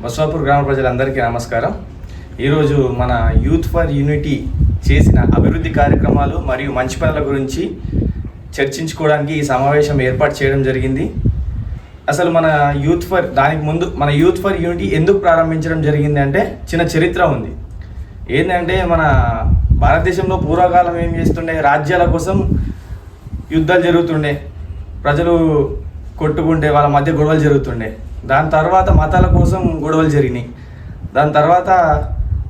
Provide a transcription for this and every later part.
బస్వాపూర్ గ్రామ ప్రజలందరికీ నమస్కారం. ఈరోజు మన యూత్ ఫర్ యూనిటీ చేసిన అభివృద్ధి కార్యక్రమాలు మరియు మంచి పనుల గురించి చర్చించుకోవడానికి ఈ సమావేశం ఏర్పాటు చేయడం జరిగింది. అసలు మన దానికి ముందు మన యూత్ ఫర్ యూనిటీ ఎందుకు ప్రారంభించడం జరిగింది అంటే చిన్న చరిత్ర ఉంది. ఏంటంటే మన భారతదేశంలో పూర్వకాలం ఏం చేస్తుండే, రాజ్యాల కోసం యుద్ధాలు జరుగుతుండే, ప్రజలు కొట్టుకుంటే వాళ్ళ మధ్య గొడవలు జరుగుతుండే. దాని తర్వాత మతాల కోసం గొడవలు జరిగినాయి, దాని తర్వాత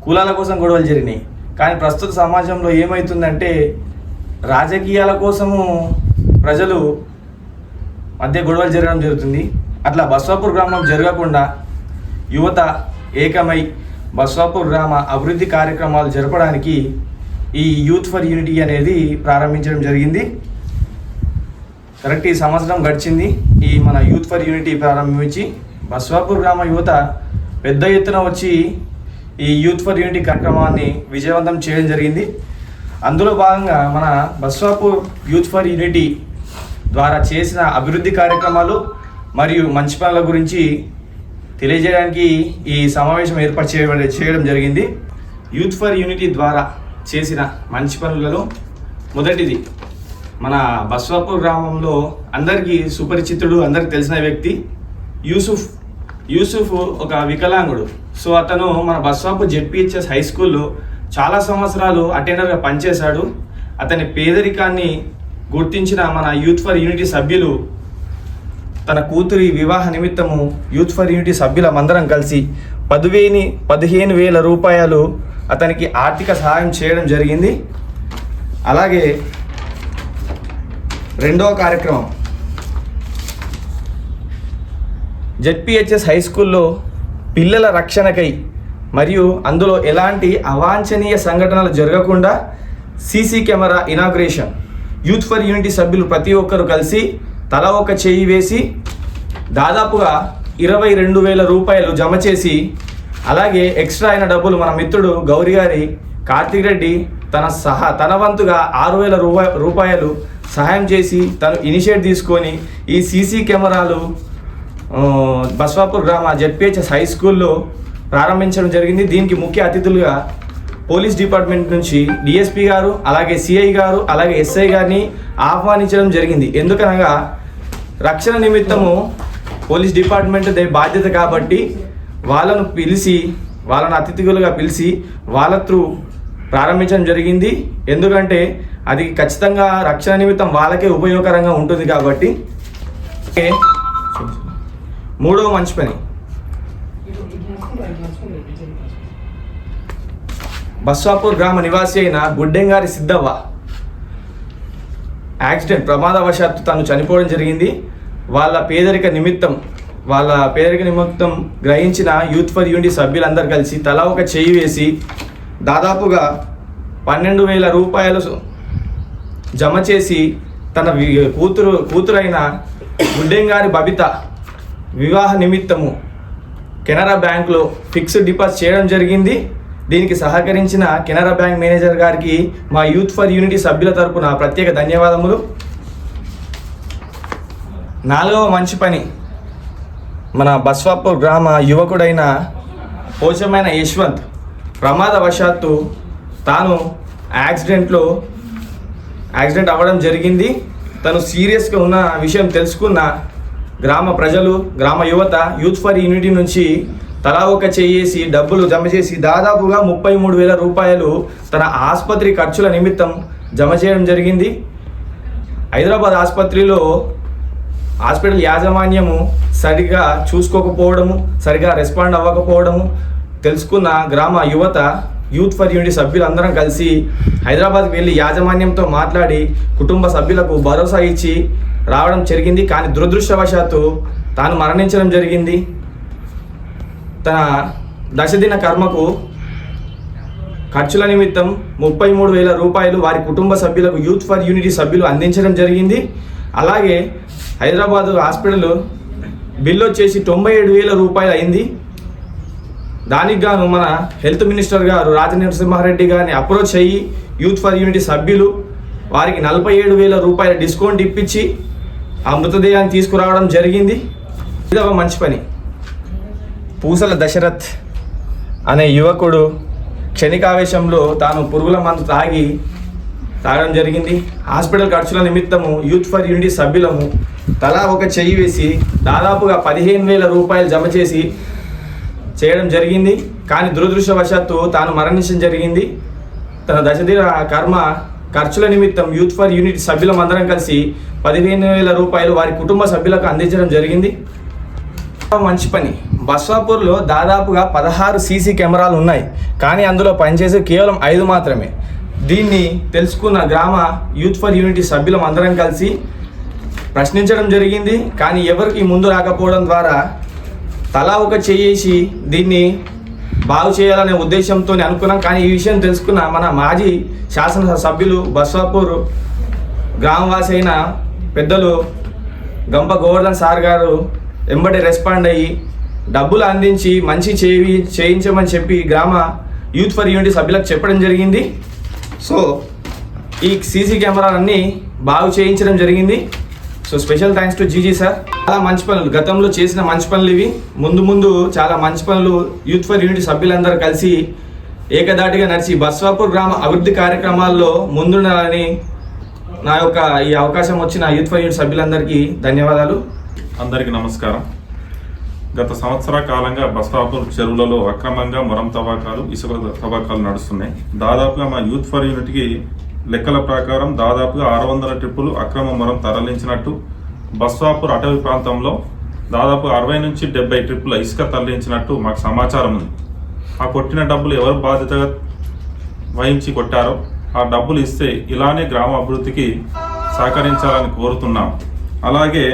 కులాల కోసం గొడవలు జరిగినాయి. కానీ ప్రస్తుత సమాజంలో ఏమవుతుందంటే రాజకీయాల కోసము ప్రజలు మధ్య గొడవలు జరగడం జరుగుతుంది. అట్లా బస్వాపూర్ గ్రామం జరగకుండా యువత ఏకమై బస్వాపూర్ గ్రామ అభివృద్ధి కార్యక్రమాలు జరపడానికి ఈ యూత్ ఫర్ యూనిటీ అనేది ప్రారంభించడం జరిగింది. కరెక్ట్ ఈ సంవత్సరం గడిచింది ఈ మన యూత్ ఫర్ యూనిటీ ప్రారంభించి. బస్వాపూర్ గ్రామ యువత పెద్ద ఎత్తున వచ్చి ఈ యూత్ ఫర్ యూనిటీ కార్యక్రమాన్ని విజయవంతం చేయడం జరిగింది. అందులో భాగంగా మన బస్వాపూర్ యూత్ ఫర్ యూనిటీ ద్వారా చేసిన అభివృద్ధి కార్యక్రమాలు మరియు మంచి పనుల గురించి తెలియజేయడానికి ఈ సమావేశం ఏర్పాటు చేయడం జరిగింది. యూత్ ఫర్ యూనిటీ ద్వారా చేసిన మంచి పనులలో మొదటిది, మన బస్వాపూర్ గ్రామంలో అందరికీ సుపరిచితుడు, అందరికి తెలిసిన వ్యక్తి యూసుఫ్ ఒక వికలాంగుడు. సో అతను మన బస్వాపూర్ జెడ్పీహెచ్ఎస్ హై స్కూల్లో చాలా సంవత్సరాలు అటెండర్గా పనిచేశాడు. అతని పేదరికాన్ని గుర్తించిన మన యూత్ ఫర్ యూనిటీ సభ్యులు తన కూతురి వివాహ నిమిత్తము యూత్ ఫర్ యూనిటీ సభ్యులమందరం కలిసి 15,000 రూపాయలు అతనికి ఆర్థిక సహాయం చేయడం జరిగింది. అలాగే రెండవ కార్యక్రమం, జెడ్పీహెచ్ఎస్ హై స్కూల్లో పిల్లల రక్షణకై మరియు అందులో ఎలాంటి అవాంఛనీయ సంఘటనలు జరగకుండా CC camera inauguration youth for unity సభ్యులు ప్రతి ఒక్కరు కలిసి తల ఒక చేయి వేసి దాదాపుగా 22,000 రూపాయలు జమ చేసి, అలాగే ఎక్స్ట్రా అయిన డబ్బులు మన మిత్రుడు గౌరీ గారి కార్తిక్ రెడ్డి తన వంతుగా 6,000 రూపాయలు సహాయం చేసి తను ఇనిషియేట్ తీసుకొని ఈ సీసీ కెమెరాలు బస్వాపూర్ గ్రామ జెడ్పీహెచ్ఎస్ హై స్కూల్లో ప్రారంభించడం జరిగింది. దీనికి ముఖ్య అతిథులుగా పోలీస్ డిపార్ట్మెంట్ నుంచి డిఎస్పీ గారు, అలాగే సిఐ గారు, అలాగే ఎస్ఐ గారిని ఆహ్వానించడం జరిగింది. ఎందుకనగా రక్షణ నిమిత్తము పోలీస్ డిపార్ట్మెంట్ బాధ్యత కాబట్టి వాళ్ళను అతిథులుగా పిలిచి వాళ్ళ త్రూ ప్రారంభించడం జరిగింది. ఎందుకంటే అది ఖచ్చితంగా రక్షణ నిమిత్తం వాళ్ళకే ఉపయోగకరంగా ఉంటుంది కాబట్టి. మూడవ మంచి పని, బస్వాపూర్ గ్రామ నివాసి అయిన గుడ్డెంగారి సిద్ధవ్వ ప్రమాదవశాత్తు తను చనిపోవడం జరిగింది. వాళ్ళ పేదరిక నిమిత్తం గ్రహించిన యూత్ ఫర్ యూనిటీ సభ్యులందరూ కలిసి తలా ఒక చేయి వేసి దాదాపుగా 12,000 రూపాయలు జమ చేసి తన కూతురైన గుడ్డెంగారి బబిత వివాహ నిమిత్తము కెనరా బ్యాంక్లో ఫిక్స్డ్ డిపాజిట్ చేయడం జరిగింది. దీనికి సహకరించిన కెనరా బ్యాంక్ మేనేజర్ గారికి మా యూత్ ఫర్ యూనిటీ సభ్యుల తరపున ప్రత్యేక ధన్యవాదములు. నాలుగవ మంచి పని, మన బస్వాపూర్ గ్రామ యువకుడైన పోచమైన యశ్వంత్ ప్రమాదవశాత్తు తాను యాక్సిడెంట్ అవ్వడం జరిగింది. తను సీరియస్గా ఉన్న విషయం తెలుసుకున్న గ్రామ ప్రజలు, గ్రామ యువత యూత్ ఫర్ యూనిటీ నుంచి తలా ఒక చేసి డబ్బులు జమ చేసి దాదాపుగా 33,000 రూపాయలు తన ఆసుపత్రి ఖర్చుల నిమిత్తం జమ చేయడం జరిగింది. హైదరాబాద్ హాస్పిటల్ యాజమాన్యము సరిగా చూసుకోకపోవడము, సరిగా రెస్పాండ్ అవ్వకపోవడము తెలుసుకున్న గ్రామ యువత యూత్ ఫర్ యూనిటీ సభ్యులందరం కలిసి హైదరాబాద్కి వెళ్ళి యాజమాన్యంతో మాట్లాడి కుటుంబ సభ్యులకు భరోసా ఇచ్చి రావడం జరిగింది. కానీ దురదృష్టవశాత్తు తాను మరణించడం జరిగింది. తన దశదిన కర్మకు ఖర్చుల నిమిత్తం 33,000 రూపాయలు వారి కుటుంబ సభ్యులకు యూత్ ఫర్ యూనిటీ సభ్యులు అందించడం జరిగింది. అలాగే హైదరాబాద్ హాస్పిటల్ బిల్లు వచ్చేసి 97,000 రూపాయలు అయింది. దానికి గాను మన హెల్త్ మినిస్టర్ గారు రాజనరసింహారెడ్డి గారిని అప్రోచ్ అయ్యి యూత్ ఫర్ యూనిటీ సభ్యులు వారికి 47,000 రూపాయల డిస్కౌంట్ ఇప్పించి ఆ మృతదేహాన్ని తీసుకురావడం జరిగింది. ఇది ఒక మంచి పని. పూసల దశరథ్ అనే యువకుడు క్షణికావేశంలో తాను పురుగుల మందు తాగడం జరిగింది. హాస్పిటల్ ఖర్చుల నిమిత్తము యూత్ ఫర్ యూనిటీ సభ్యులము తలా ఒక చెయ్యి వేసి దాదాపుగా 15,000 రూపాయలు జమ చేసి చేయడం జరిగింది. కానీ దురదృష్టవశాత్తు తాను మరణించడం జరిగింది. తన దశదిన కర్మ ఖర్చుల నిమిత్తం యూత్ ఫర్ యూనిటీ సభ్యులం అందరం కలిసి 15,000 రూపాయలు వారి కుటుంబ సభ్యులకు అందించడం జరిగింది. మంచి పని. బస్వాపూర్లో దాదాపుగా 16 సీసీ కెమెరాలు ఉన్నాయి, కానీ అందులో పనిచేసే కేవలం 5 మాత్రమే. దీన్ని తెలుసుకున్న గ్రామ యూత్ ఫర్ యూనిటీ సభ్యులం అందరం కలిసి ప్రశ్నించడం జరిగింది. కానీ ఎవరికి ముందు రాకపోవడం ద్వారా తలా ఒక చేసి దీన్ని బాగు చేయాలనే ఉద్దేశంతో అనుకున్నాం. కానీ ఈ విషయం తెలుసుకున్న మన మాజీ శాసనసభ్యులు బస్వాపూర్ గ్రామవాసి అయిన పెద్దలు గంప గోవర్ధన్ సార్ గారు వెంబడి రెస్పాండ్ అయ్యి డబ్బులు అందించి మంచి చేయించమని చెప్పి గ్రామ యూత్ ఫర్ యూనిటీ సభ్యులకు చెప్పడం జరిగింది. సో ఈ సీసీ కెమెరాలన్నీ బాగు చేయించడం జరిగింది. So special thanks to GG sir. చాలా మంచి పనులు గతంలో చేసిన మంచి పనులు ఇవి. ముందు చాలా మంచి పనులు యూత్ ఫర్ యూనిటీ సభ్యులందరూ కలిసి ఏకదాటిగా నడిచి బస్వాపూర్ గ్రామ అభివృద్ధి కార్యక్రమాల్లో ముందుండాలని నా యొక్క ఈ అవకాశం వచ్చిన యూత్ ఫర్ యూనిటీ సభ్యులందరికీ ధన్యవాదాలు. అందరికీ నమస్కారం. గత సంవత్సర కాలంగా బస్వాపూర్ చెరువులలో అక్రమంగా మొరం తవ్వకాలు, ఇసుక తవ్వకాలు నడుస్తున్నాయి. దాదాపుగా మా యూత్ ఫర్ యూనిట్కి లెక్కల ప్రకారం దాదాపుగా 600 ట్రిప్పులు అక్రమ మొరం తరలించినట్టు, బస్వాపూర్ అటవీ ప్రాంతంలో దాదాపు 60 నుంచి 70 ట్రిప్పుల ఇసుక తరలించినట్టు మాకు సమాచారం ఉంది. ఆ కొట్టిన డబ్బులు ఎవరు బాధ్యతగా వహించి కొట్టారో ఆ డబ్బులు ఇస్తే ఇలానే గ్రామ అభివృద్ధికి సహకరించాలని కోరుతున్నాం. అలాగే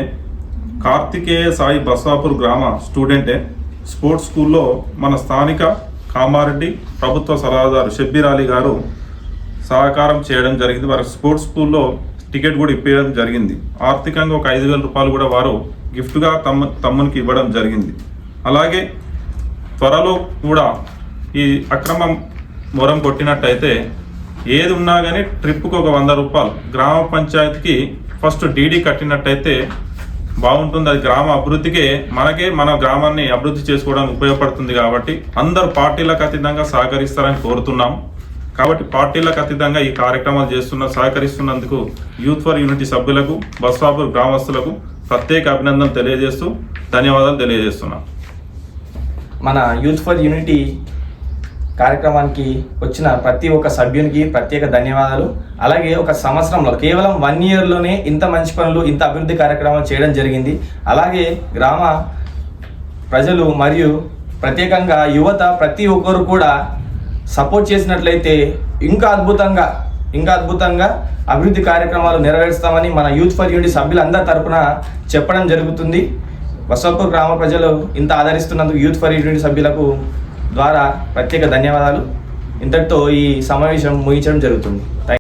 కార్తికేయ సాయి బస్వాపూర్ గ్రామ స్టూడెంటే స్పోర్ట్స్ స్కూల్లో మన స్థానిక కామారెడ్డి ప్రభుత్వ సలహాదారు షబ్బీర్ అలీ గారు సహకారం చేయడం జరిగింది. వారి స్పోర్ట్స్ స్కూల్లో టికెట్ కూడా ఇప్పించడం జరిగింది. ఆర్థికంగా ఒక 5,000 రూపాయలు కూడా వారు గిఫ్ట్గా తమ్మునికి ఇవ్వడం జరిగింది. అలాగే త్వరలో కూడా ఈ అక్రమం మొరం కొట్టినట్టయితే ఏది ఉన్నా కానీ ట్రిప్కు ఒక 100 రూపాయలు గ్రామ పంచాయతీకి ఫస్ట్ డీడీ కట్టినట్టయితే బాగుంటుంది. అది గ్రామ అభివృద్ధికే మన గ్రామాన్ని అభివృద్ధి చేసుకోవడానికి ఉపయోగపడుతుంది. కాబట్టి అందరు పార్టీలకు అతీతంగా సహకరిస్తారని కోరుతున్నాం. కాబట్టి పార్టీలకు అతీతంగా ఈ కార్యక్రమాలు సహకరిస్తున్నందుకు యూత్ ఫర్ యూనిటీ సభ్యులకు, బస్వాపూర్ గ్రామస్తులకు ప్రత్యేక అభినందనలు తెలియజేస్తూ ధన్యవాదాలు తెలియజేస్తున్నాం. మన యూత్ ఫర్ యూనిటీ కార్యక్రమానికి వచ్చిన ప్రతి ఒక్క సభ్యునికి ప్రత్యేక ధన్యవాదాలు. అలాగే ఒక సంవత్సరంలో కేవలం 1 ఇయర్లోనే ఇంత మంచి పనులు, ఇంత అభివృద్ధి కార్యక్రమాలు చేయడం జరిగింది. అలాగే గ్రామ ప్రజలు మరియు ప్రత్యేకంగా యువత ప్రతి ఒక్కరు కూడా సపోర్ట్ చేసినట్లయితే ఇంకా అద్భుతంగా అభివృద్ధి కార్యక్రమాలు నెరవేరుస్తామని మన యూత్ ఫర్ యూనిటీ సభ్యులందరి తరపున చెప్పడం జరుగుతుంది. బస్వాపూర్ గ్రామ ప్రజలు ఇంత ఆదరిస్తున్నందుకు యూత్ ఫర్ యూనిటీ సభ్యులకు ద్వారా ప్రత్యేక ధన్యవాదాలు. ఇంతటితో ఈ సమావేశం ముగించడం జరుగుతుంది.